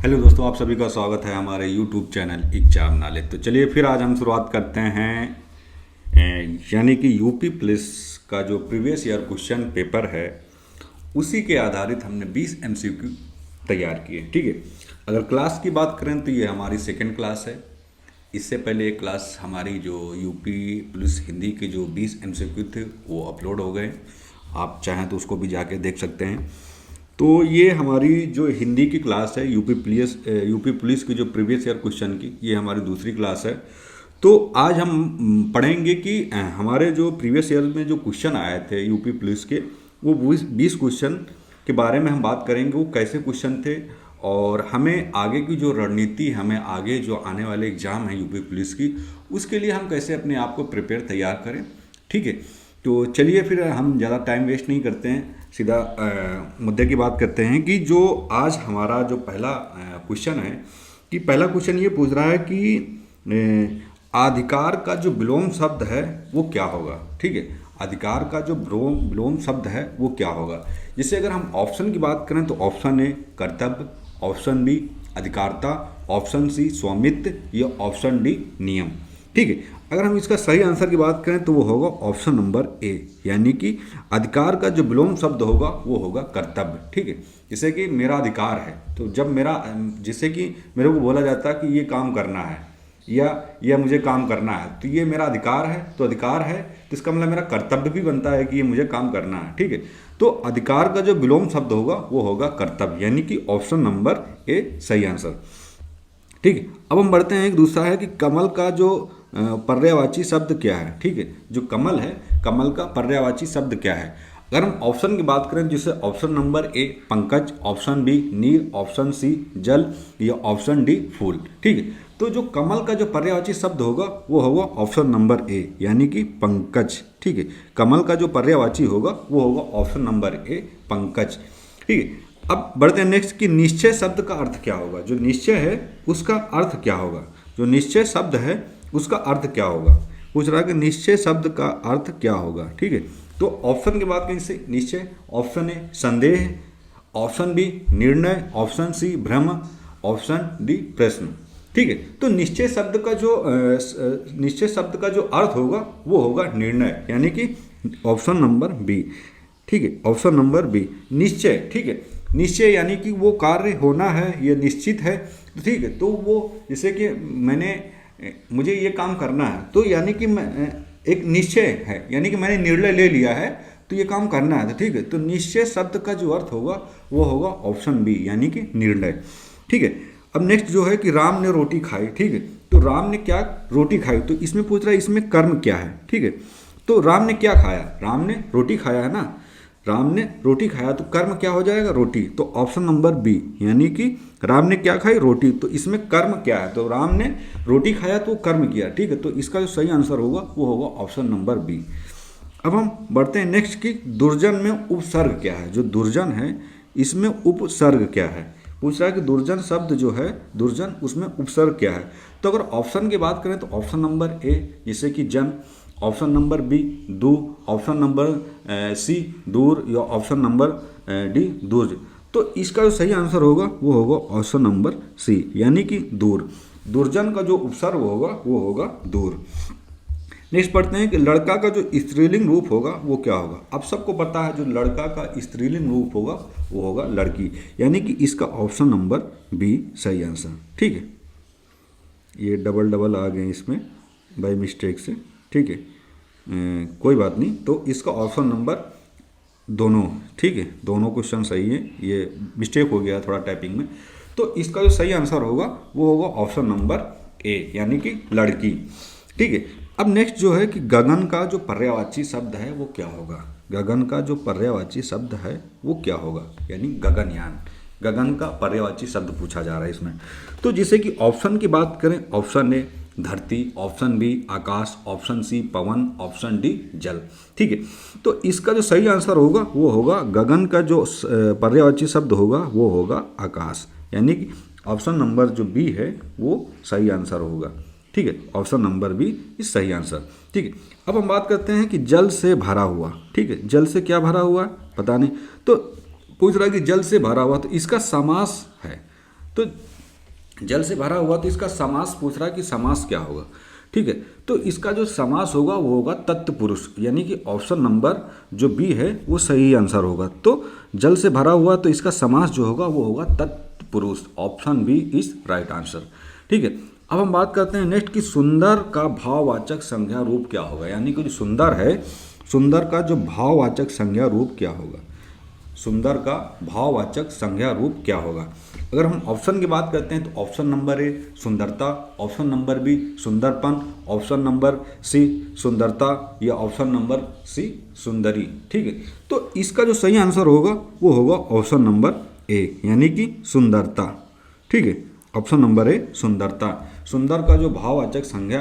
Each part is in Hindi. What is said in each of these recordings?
हेलो दोस्तों, आप सभी का स्वागत है हमारे यूट्यूब चैनल एग्जाम नॉलेज। तो चलिए फिर आज हम शुरुआत करते हैं यानी कि यूपी पुलिस का जो प्रीवियस ईयर क्वेश्चन पेपर है उसी के आधारित हमने 20 एमसीक्यू तैयार किए। ठीक है, अगर क्लास की बात करें तो ये हमारी सेकेंड क्लास है। इससे पहले एक क्लास हमारी जो यूपी पुलिस हिंदी के जो 20 एमसीक्यू थे वो अपलोड हो गए, आप चाहें तो उसको भी जाके देख सकते हैं। तो ये हमारी जो हिंदी की क्लास है यूपी पुलिस की जो प्रीवियस ईयर क्वेश्चन की, ये हमारी दूसरी क्लास है। तो आज हम पढ़ेंगे कि हमारे जो प्रीवियस ईयर में जो क्वेश्चन आए थे यूपी पुलिस के, वो 20 क्वेश्चन के बारे में हम बात करेंगे, वो कैसे क्वेश्चन थे और हमें आगे की जो रणनीति, हमें आगे जो आने वाले एग्ज़ाम है यूपी पुलिस की, उसके लिए हम कैसे अपने आप को प्रिपेयर तैयार करें। ठीक है, तो चलिए फिर हम ज़्यादा टाइम वेस्ट नहीं करते हैं, सीधा मुद्दे की बात करते हैं कि जो आज हमारा जो पहला क्वेश्चन है, कि पहला क्वेश्चन ये पूछ रहा है कि अधिकार का जो विलोम शब्द है वो क्या होगा। ठीक है, अधिकार का जो विलोम शब्द है वो क्या होगा। जैसे अगर हम ऑप्शन की बात करें तो ऑप्शन ए कर्तव्य, ऑप्शन बी अधिकारिता, ऑप्शन सी स्वामित्व या ऑप्शन डी नियम। ठीक है, अगर हम इसका सही आंसर की बात करें तो वो होगा ऑप्शन नंबर ए, यानी कि अधिकार का जो विलोम शब्द होगा वो होगा कर्तव्य। ठीक है, जैसे कि मेरा अधिकार है, तो जब जैसे कि मेरे को बोला जाता है कि ये काम करना है या मुझे काम करना है, तो ये मेरा अधिकार है, तो अधिकार है तो इसका मतलब मेरा कर्तव्य भी बनता है कि ये मुझे काम करना है। ठीक है, तो अधिकार का जो विलोम शब्द होगा वो होगा कर्तव्य, यानी कि ऑप्शन नंबर ए सही आंसर। ठीक है, अब हम बढ़ते हैं, एक दूसरा है कि कमल का जो पर्यायवाची शब्द क्या है। ठीक है, जो कमल है, कमल का पर्यायवाची शब्द क्या है। अगर हम ऑप्शन की बात करें, जैसे ऑप्शन नंबर ए पंकज, ऑप्शन बी नीर, ऑप्शन सी जल या ऑप्शन डी फूल। ठीक है, तो जो कमल का जो पर्यायवाची शब्द होगा वो होगा ऑप्शन नंबर ए, यानी कि पंकज। ठीक है, कमल का जो पर्यायवाची होगा वो होगा ऑप्शन नंबर ए पंकज। ठीक है, अब बढ़ते हैं नेक्स्ट कि निश्चय शब्द का अर्थ क्या होगा। जो निश्चय है उसका अर्थ क्या होगा, जो निश्चय शब्द है उसका अर्थ क्या होगा। पूछ रहा है कि निश्चय शब्द का अर्थ क्या होगा। ठीक है, तो ऑप्शन की बात करें से निश्चय, ऑप्शन ए संदेह, ऑप्शन बी निर्णय, ऑप्शन सी भ्रम, ऑप्शन डी प्रश्न। ठीक है, तो निश्चय शब्द का जो अर्थ होगा वो होगा निर्णय, यानी कि ऑप्शन नंबर बी। ठीक है, ऑप्शन नंबर बी निश्चय। ठीक है, निश्चय यानी कि वो कार्य होना है, ये निश्चित है। ठीक है, तो वो जैसे कि मुझे ये काम करना है, तो यानी कि मैं एक निश्चय है, यानी कि मैंने निर्णय ले लिया है तो ये काम करना है। तो ठीक है, तो निश्चय शब्द का जो अर्थ होगा वो होगा ऑप्शन बी, यानी कि निर्णय। ठीक है, अब नेक्स्ट जो है कि राम ने रोटी खाई। ठीक है, तो राम ने क्या रोटी खाई, तो इसमें पूछ रहा है इसमें कर्म क्या है। ठीक है, तो राम ने क्या खाया, राम ने रोटी खाया है ना, राम ने रोटी खाया, तो कर्म क्या हो जाएगा, रोटी। तो ऑप्शन नंबर बी, यानी कि राम ने क्या खाई, रोटी, तो इसमें कर्म क्या है, तो राम ने रोटी खाया तो कर्म किया। ठीक है, तो इसका जो सही आंसर होगा वो होगा ऑप्शन नंबर बी। अब हम बढ़ते हैं नेक्स्ट कि दुर्जन में उपसर्ग क्या है। जो दुर्जन है इसमें उपसर्ग क्या है। पूछ रहा है कि दुर्जन शब्द जो है, दुर्जन, उसमें उपसर्ग क्या है। तो अगर ऑप्शन की बात करें तो ऑप्शन नंबर ए जैसे कि जन, ऑप्शन नंबर बी दू, ऑप्शन नंबर सी दूर या ऑप्शन नंबर डी दुर्ज। तो इसका जो सही आंसर होगा वो होगा ऑप्शन नंबर सी, यानी कि दूर। दुर्जन का जो उपसर्ग होगा वो होगा दूर। नेक्स्ट पढ़ते हैं कि लड़का का जो स्त्रीलिंग रूप होगा वो क्या होगा। अब सबको पता है जो लड़का का स्त्रीलिंग रूप होगा वो होगा लड़की, यानी कि इसका ऑप्शन नंबर बी सही आंसर। ठीक है, ये डबल डबल आ गए इसमें बाय मिस्टेक से। ठीक है, कोई बात नहीं, तो इसका ऑप्शन नंबर दोनों। ठीक है, दोनों क्वेश्चन सही है, ये मिस्टेक हो गया थोड़ा टाइपिंग में। तो इसका जो सही आंसर होगा वो होगा ऑप्शन नंबर ए, यानी कि लड़की। ठीक है, अब नेक्स्ट जो है कि गगन का जो पर्यायवाची शब्द है वो क्या होगा। गगन का जो पर्यायवाची शब्द है वो क्या होगा, यानी गगनयान। गगन का पर्यायवाची शब्द पूछा जा रहा है इसमें। तो जैसे कि ऑप्शन की बात करें, ऑप्शन ए धरती, ऑप्शन बी आकाश, ऑप्शन सी पवन, ऑप्शन डी जल। ठीक है, तो इसका जो सही आंसर होगा वो होगा गगन का जो पर्यायवाची शब्द होगा वो होगा आकाश, यानी कि ऑप्शन नंबर जो बी है वो सही आंसर होगा। ठीक है, ऑप्शन नंबर बी इज सही आंसर। ठीक है, अब हम बात करते हैं कि जल से भरा हुआ। ठीक है, जल से क्या भरा हुआ पता नहीं, तो पूछ रहा है कि जल से भरा हुआ, तो इसका समास है। तो जल से भरा हुआ, तो इसका समास पूछ रहा है कि समास क्या होगा। ठीक है, तो इसका जो समास होगा वो होगा तत्पुरुष, यानी कि ऑप्शन नंबर जो बी है वो सही आंसर होगा। तो जल से भरा हुआ, तो इसका समास जो होगा वो होगा तत्पुरुष, option B is right answer. ठीक है, अब हम बात करते हैं नेक्स्ट कि सुंदर का भाववाचक संज्ञा रूप क्या होगा, यानी कि जो सुंदर है, सुंदर का जो भाववाचक संज्ञा रूप क्या होगा, सुंदर का भाववाचक संज्ञा रूप क्या होगा। अगर हम ऑप्शन की बात करते हैं तो ऑप्शन नंबर ए सुंदरता, ऑप्शन नंबर बी सुंदरपन, ऑप्शन नंबर सी सुंदरता, या ऑप्शन नंबर सी सुंदरी। ठीक है, तो इसका जो सही आंसर होगा वो होगा ऑप्शन नंबर ए, यानी कि सुंदरता। ठीक है, ऑप्शन नंबर ए सुंदरता। सुंदर का जो भाववाचक संज्ञा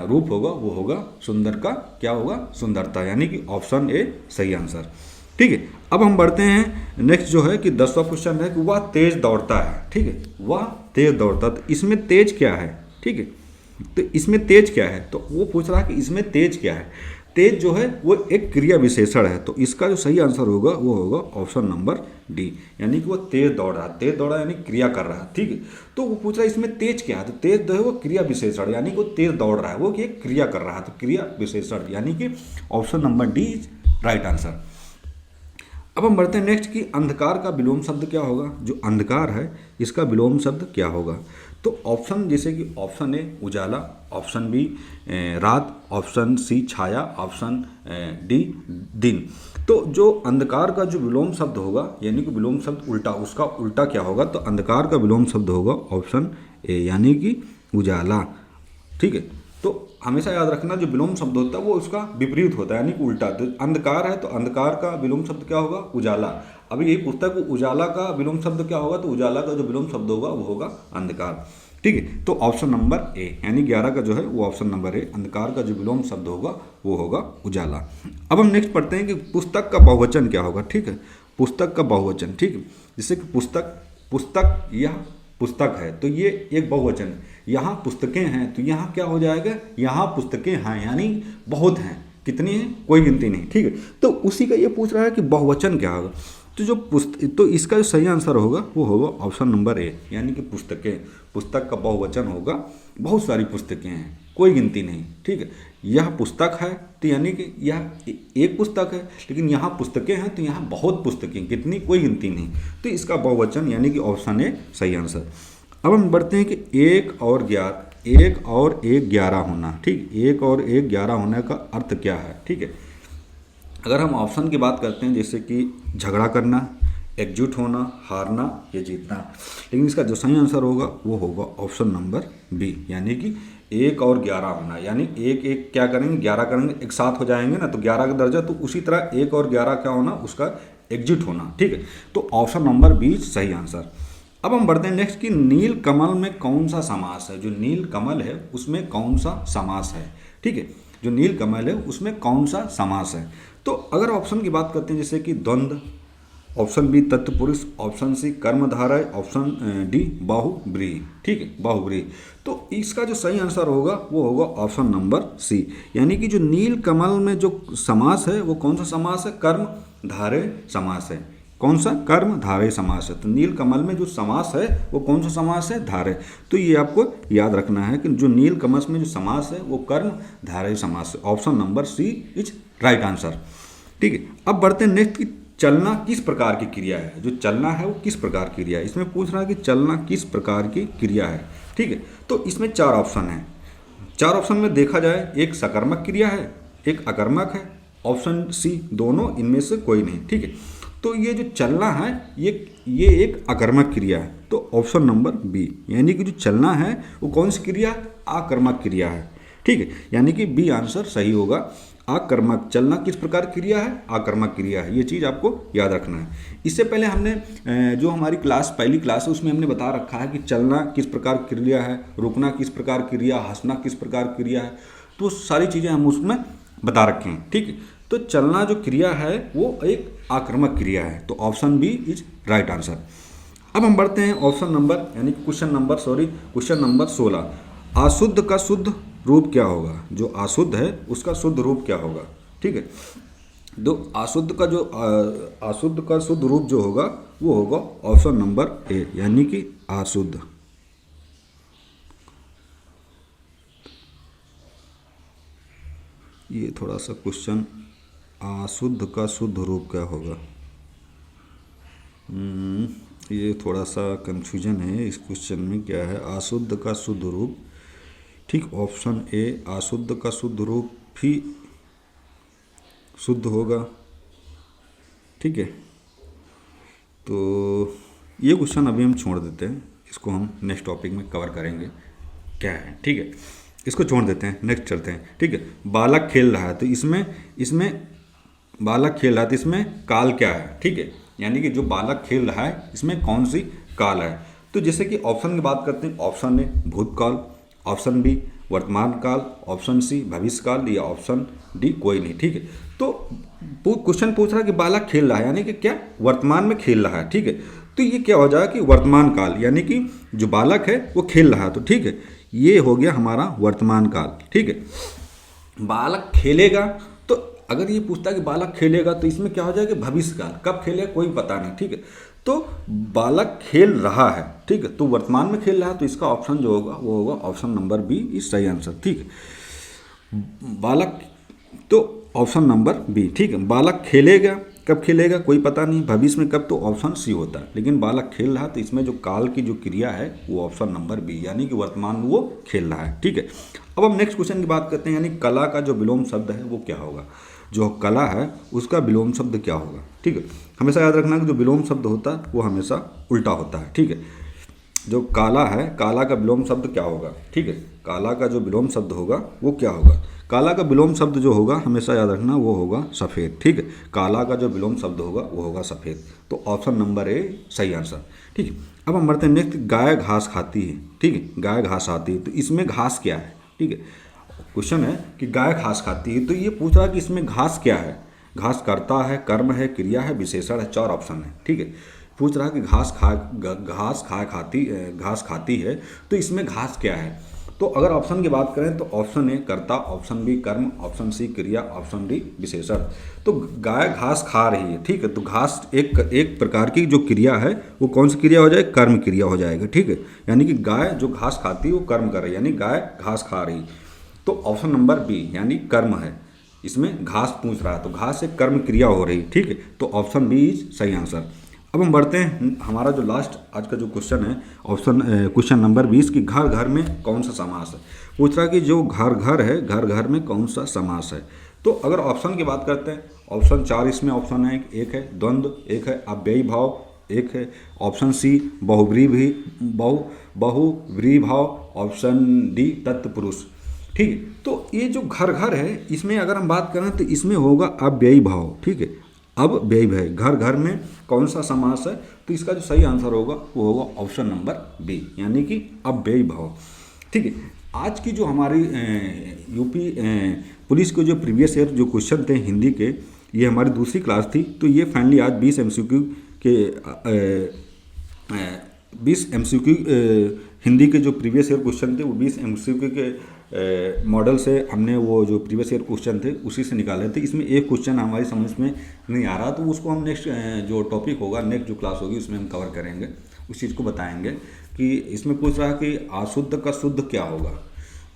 रूप होगा वो होगा सुंदर का क्या होगा, सुंदरता, यानी कि ऑप्शन ए सही आंसर। ठीक है, अब हम बढ़ते हैं नेक्स्ट जो है कि 10वां क्वेश्चन है कि वह तेज दौड़ता है। ठीक है, वह तेज दौड़ता, तो इसमें तेज क्या है। ठीक है, तो इसमें तेज क्या है, तो वो पूछ रहा है कि इसमें तेज क्या है। तेज जो है वो एक क्रिया विशेषण है, तो इसका जो सही आंसर होगा वो होगा ऑप्शन नंबर डी, यानी कि वो तेज दौड़ रहा है। तेज दौड़ा यानी क्रिया कर रहा है। ठीक है, तो वो पूछ रहा है इसमें तेज क्या है, तो तेज जो है वो क्रिया विशेषण, यानी कि वो तेज दौड़ रहा है, वो एक क्रिया कर रहा है, तो क्रिया विशेषण, यानी कि option number D is right answer. अब हम बढ़ते हैं नेक्स्ट कि अंधकार का विलोम शब्द क्या होगा। जो अंधकार है इसका विलोम शब्द क्या होगा। तो ऑप्शन जैसे कि ऑप्शन ए उजाला, ऑप्शन बी रात, ऑप्शन सी छाया, ऑप्शन डी दिन। तो जो अंधकार का जो विलोम शब्द होगा, यानी कि विलोम शब्द उल्टा, उसका उल्टा क्या होगा, तो अंधकार का विलोम शब्द होगा ऑप्शन ए, यानी कि उजाला। ठीक है, तो हमेशा याद रखना जो विलोम शब्द होता है वो उसका विपरीत होता है, यानी कि उल्टा। तो अंधकार है तो अंधकार का विलोम शब्द क्या होगा, उजाला। अभी यही पुस्तक उजाला का विलोम शब्द क्या होगा, तो उजाला का जो विलोम शब्द होगा वो होगा अंधकार। ठीक है, तो ऑप्शन नंबर ए, यानी 11 का जो है वो ऑप्शन नंबर ए, अंधकार का जो विलोम शब्द होगा वो होगा उजाला। अब हम नेक्स्ट पढ़ते हैं कि पुस्तक का बहुवचन क्या होगा। ठीक है, पुस्तक का बहुवचन। ठीक है, जैसे कि पुस्तक, पुस्तक यह पुस्तक है, तो ये एक बहुवचन है। यहाँ पुस्तकें हैं, तो यहाँ क्या हो जाएगा, यहाँ पुस्तकें हैं, यानी बहुत हैं। कितनी हैं, कोई गिनती नहीं। ठीक है, तो उसी का ये पूछ रहा है कि बहुवचन क्या होगा। तो जो तो इसका जो सही आंसर होगा वो होगा ऑप्शन नंबर ए, यानी कि पुस्तकें। पुस्तक का बहुवचन होगा, बहुत सारी पुस्तकें हैं, कोई गिनती नहीं। ठीक है, यह पुस्तक है, तो यानी कि यह एक पुस्तक है, लेकिन यहाँ पुस्तकें हैं तो यहाँ बहुत पुस्तकें, कितनी, कोई गिनती नहीं। तो इसका बहुवचन यानी कि ऑप्शन ए सही आंसर। अब हम बढ़ते हैं कि 1 और 1 11 होना। ठीक, 1 और 1 11 होने का अर्थ क्या है। ठीक है, अगर हम ऑप्शन की बात करते हैं जैसे कि झगड़ा करना, एकजुट होना, हारना या जीतना, लेकिन इसका जो सही आंसर होगा वो होगा ऑप्शन नंबर बी, यानी कि 1 और 11 होना, यानी 1 1 क्या करेंगे, 11 करेंगे, एक साथ हो जाएंगे ना, तो 11 का दर्जा, तो उसी तरह 1 और 11 क्या होना, उसका एकजुट होना। ठीक है, तो ऑप्शन नंबर बी सही आंसर। अब हम बढ़ते हैं नेक्स्ट कि नील कमल में कौन सा समास है। जो नील कमल है उसमें कौन सा समास है। ठीक है, जो नील कमल है उसमें कौन सा समास है। तो अगर ऑप्शन की बात करते हैं जैसे कि द्वंद्व, ऑप्शन बी तत्पुरुष, ऑप्शन सी कर्मधारय, ऑप्शन डी बाहुव्रीहि। ठीक है, बाहुव्रीहि। तो इसका जो सही आंसर होगा वो होगा ऑप्शन नंबर सी, यानी कि जो नील कमल में जो समास है वो कौन सा समास है, कर्मधारय समास है। कौन सा, कर्मधारय समास है। तो नील कमल में जो समास है वो कौन सा समास है, धारय। तो ये आपको याद रखना है कि जो नील कमल में जो समास है वो कर्मधारय समास है। Option number C is right answer. ठीक है, अब बढ़ते हैं नेक्स्ट कि चलना किस प्रकार की क्रिया है। जो चलना है वो किस प्रकार की क्रिया है, इसमें पूछ रहा है कि चलना किस प्रकार की क्रिया है। ठीक है, तो इसमें 4 ऑप्शन हैं। 4 ऑप्शन में देखा जाए, एक सकर्मक क्रिया है, एक अकर्मक है, ऑप्शन सी दोनों, इनमें से कोई नहीं। ठीक है, तो ये जो चलना है ये एक अकर्मक क्रिया है, तो ऑप्शन नंबर बी, यानी कि जो चलना है वो कौन सी क्रिया, आकर्मक क्रिया है। ठीक है, यानी कि बी आंसर सही होगा। आकर्मक, चलना किस प्रकार क्रिया है, आकर्मक क्रिया है, ये चीज़ आपको याद रखना है। इससे पहले हमने जो हमारी क्लास, पहली क्लास है, उसमें हमने बता रखा है कि चलना किस प्रकार क्रिया है, रुकना किस प्रकार क्रिया, हंसना किस प्रकार क्रिया है, तो सारी चीज़ें हम उसमें बता रखे हैं। ठीक है, तो चलना जो क्रिया है वो एक आक्रामक क्रिया है, तो option B is right answer. अब हम बढ़ते हैं ऑप्शन नंबर यानी क्वेश्चन नंबर 16। अशुद्ध का शुद्ध रूप क्या होगा। जो अशुद्ध है उसका शुद्ध रूप क्या होगा। ठीक है, तो अशुद्ध का शुद्ध रूप जो होगा वो होगा ऑप्शन नंबर ए, यानी कि अशुद्ध। ये थोड़ा सा क्वेश्चन, अशुद्ध का शुद्ध रूप क्या होगा, ये थोड़ा सा कंफ्यूजन है इस क्वेश्चन में। क्या है अशुद्ध का शुद्ध रूप? ठीक, ऑप्शन ए अशुद्ध का शुद्ध रूप भी शुद्ध होगा। ठीक है, तो ये क्वेश्चन अभी हम छोड़ देते हैं, इसको हम नेक्स्ट टॉपिक में कवर करेंगे क्या है। ठीक है, इसको छोड़ देते हैं, नेक्स्ट चलते हैं। ठीक है, बालक खेल रहा है, तो इसमें इसमें बालक खेल रहा है तो इसमें काल क्या है? ठीक है, यानी कि जो बालक खेल रहा है इसमें कौन सी काल है? तो जैसे कि ऑप्शन की बात करते हैं, ऑप्शन ए भूतकाल, ऑप्शन बी वर्तमान काल, ऑप्शन सी भविष्य काल, या ऑप्शन डी कोई नहीं। ठीक है, तो क्वेश्चन पूछ रहा है कि बालक खेल रहा है, यानी कि क्या वर्तमान में खेल रहा है। ठीक है, तो ये क्या हो जाएगा कि वर्तमान काल, यानी कि जो बालक है वो खेल रहा है। तो ठीक है, ये हो गया हमारा वर्तमान काल। ठीक है, बालक खेलेगा, तो अगर ये पूछता है कि बालक खेलेगा तो इसमें क्या हो जाएगा भविष्य काल, कब खेलेगा कोई पता नहीं। ठीक है, तो बालक खेल रहा है। ठीक है, तो वर्तमान में खेल रहा है, तो इसका ऑप्शन जो होगा वो होगा ऑप्शन नंबर बी इज सही आंसर। ठीक है, बालक, तो ऑप्शन नंबर बी। ठीक है, बालक खेलेगा, कब खेलेगा कोई पता नहीं, भविष्य में कब, तो ऑप्शन सी होता है। लेकिन बालक खेल रहा है, तो इसमें जो काल की जो क्रिया है वो ऑप्शन नंबर बी, यानी कि वर्तमान में वो खेल रहा है। ठीक है, अब हम नेक्स्ट क्वेश्चन की बात करते हैं, यानी कला का जो विलोम शब्द है वो क्या होगा? जो कला है उसका विलोम शब्द क्या होगा? ठीक है, हमेशा याद रखना कि जो विलोम शब्द होता है वो हमेशा उल्टा होता है। ठीक है, जो काला है, काला का विलोम शब्द क्या होगा? ठीक है, काला का जो विलोम शब्द होगा वो क्या होगा? काला का विलोम शब्द जो होगा हमेशा याद रखना वो होगा सफ़ेद। ठीक है, काला का जो विलोम शब्द होगा वो होगा सफ़ेद। तो ऑप्शन नंबर ए सही आंसर। ठीक है, अब हम बढ़ते हैं नेक्स्ट, गाय घास खाती है। ठीक है, गाय घास खाती है, तो इसमें घास क्या है? ठीक है, क्वेश्चन है कि गाय घास खाती है, तो ये पूछ रहा है कि इसमें घास क्या है? घास कर्ता है, कर्म है, क्रिया है, विशेषण है, चार ऑप्शन है। ठीक है, पूछ रहा है कि घास खाती है, तो इसमें घास क्या है? तो अगर ऑप्शन की बात करें तो ऑप्शन ए कर्ता, ऑप्शन बी कर्म, ऑप्शन सी क्रिया, ऑप्शन डी विशेषण। तो गाय घास खा रही है। ठीक है, तो घास एक प्रकार की जो क्रिया है वो कौन सी क्रिया हो जाएगी? कर्म क्रिया हो जाएगा। ठीक है, यानी कि गाय जो घास खाती है वो कर्म कर रही है, यानी गाय घास खा रही। तो ऑप्शन नंबर बी यानी कर्म है, इसमें घास पूछ रहा है, तो घास से कर्म क्रिया हो रही। ठीक है, तो ऑप्शन बी इज सही आंसर। अब हम बढ़ते हैं, हमारा जो लास्ट आज का जो क्वेश्चन है, क्वेश्चन नंबर 20 कि घर घर में कौन सा समास है? पूछ रहा है कि जो घर घर है, घर घर में कौन सा समास है? तो अगर ऑप्शन की बात करते हैं, ऑप्शन 4 इसमें ऑप्शन है, एक है द्वंद्व, एक है अव्ययी भाव, एक है ऑप्शन सी बहुव्रीहि भाव, ऑप्शन डी तत्पुरुष। ठीक है, तो ये जो घर घर है इसमें अगर हम बात करें तो इसमें होगा अव्ययी भाव। ठीक है, अब व्यय है, घर घर में कौन सा समास है? तो इसका जो सही आंसर होगा वो होगा ऑप्शन नंबर बी, यानी कि अव्ययी भाव। ठीक है, आज की जो हमारी यूपी पुलिस के जो प्रीवियस ईयर जो क्वेश्चन थे हिंदी के, ये हमारी दूसरी क्लास थी, तो ये फाइनली आज 20 MCQ के 20 MCQ हिंदी के जो प्रीवियस ईयर क्वेश्चन थे वो 20 MCQ के मॉडल से हमने वो जो प्रीवियस ईयर क्वेश्चन थे उसी से निकाले थे। इसमें एक क्वेश्चन हमारी समझ में नहीं आ रहा, तो उसको हम नेक्स्ट जो टॉपिक होगा, नेक्स्ट जो क्लास होगी उसमें हम कवर करेंगे, उस चीज़ को बताएंगे कि इसमें पूछ रहा है कि अशुद्ध का शुद्ध क्या होगा।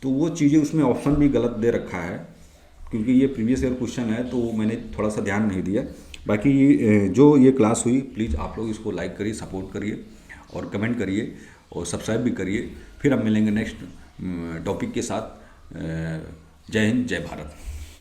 तो वो चीज़ें उसमें ऑप्शन भी गलत दे रखा है, क्योंकि ये प्रीवियस ईयर क्वेश्चन है तो मैंने थोड़ा सा ध्यान नहीं दिया। बाकी जो ये क्लास हुई, प्लीज़ आप लोग इसको लाइक करिए, सपोर्ट करिए और कमेंट करिए और सब्सक्राइब भी करिए। फिर हम मिलेंगे नेक्स्ट टॉपिक के साथ। जय हिंद, जय भारत।